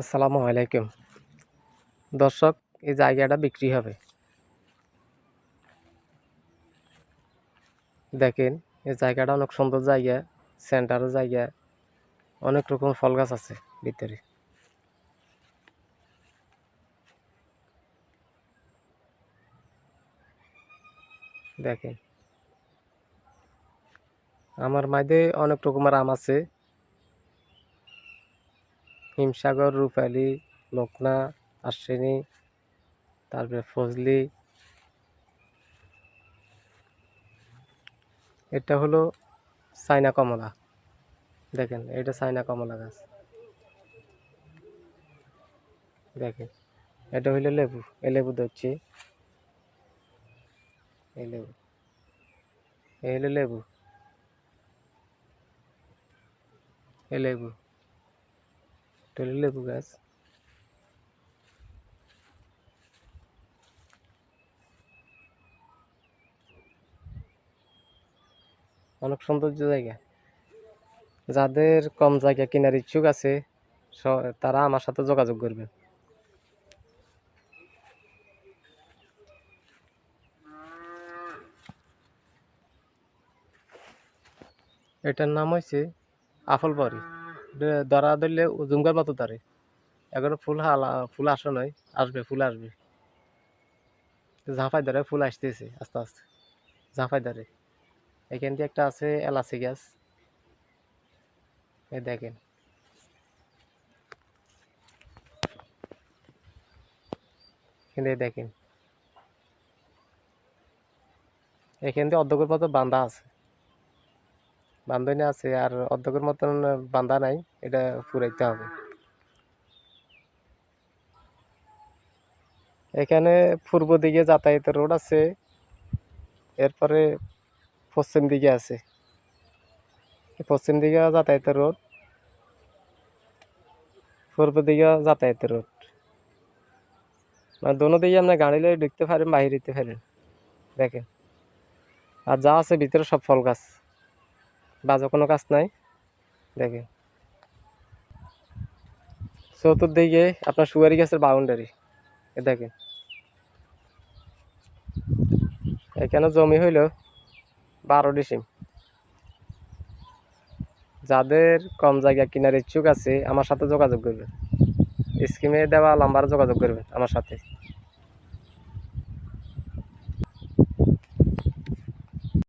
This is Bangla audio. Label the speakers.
Speaker 1: আসসালামু আলাইকুম দর্শক, এই জায়গাটা বিক্রি হবে। দেখেন, এই জায়গাটা অনেক সুন্দর জায়গা, সেন্টারের জায়গা, অনেক রকম ফল গাছ আছে ভিতরে। দেখেন, আমার মাঝে অনেক রকমের আম আছে। হিমসাগর, রূপালী, লকনা, আশ্বিনী, তারপরে ফজলি। এটা হলো চাইনা কমলা। দেখেন, এটা চাইনা কমলা গাছ। দেখেন, এটা হইলো লেবু। এই লেবু ধরছি, এই লেবু, এই হলো লেবু, এই লেবু, এটা হলো লেবু গাছ। অনেক সৌন্দর্য জায়গা। যাদের কম জায়গা কেনার ইচ্ছুক আছে তারা আমার সাথে যোগাযোগ করবে। এটার নাম হয়েছে আফল বড়ি। ধরা ধরলে জুমগার মতো ধরে। এখনো ফুল আসা নয়, আসবে, ফুল আসবে। ঝাঁপাই ধরে ফুল আসতেছে আস্তে আস্তে, ঝাঁপাই ধরে। এখান দিয়ে একটা আছে এলাচি গাছ। এই দেখেন, কিন্তু দেখেন, এখান দিয়ে অর্ধেকের মতো বান্ধা আছে, বান্ধনে আছে, আর অর্ধেকের মতন বান্ধা নাই। এটা পুরাইতে হবে। এখানে পূর্ব দিকে যাতায়াতের রোড আছে, এরপরে পশ্চিম দিকে আছে, পশ্চিম দিকে যাতায়াতের রোড, পূর্ব দিকে যাতায়াতের রোড। মানে দোনো দিকে আপনার গাড়ি লয়ে ঢুকতে পারেন, বাহির হইতে পারেন। দেখেন, আর যা আছে ভিতরে সব ফল গাছ, বাজে কোনো গাছ নাই। দেখেন, চতুর্দিকে আপনার সুপারি গাছের বাউন্ডারি। দেখেন, এখানে জমি হইল 12 ডিসিম। যাদের কম জায়গা কেনার ইচ্ছুক আছে আমার সাথে যোগাযোগ করবে। স্কিমে দেওয়া নাম্বারে যোগাযোগ করবেন আমার সাথে।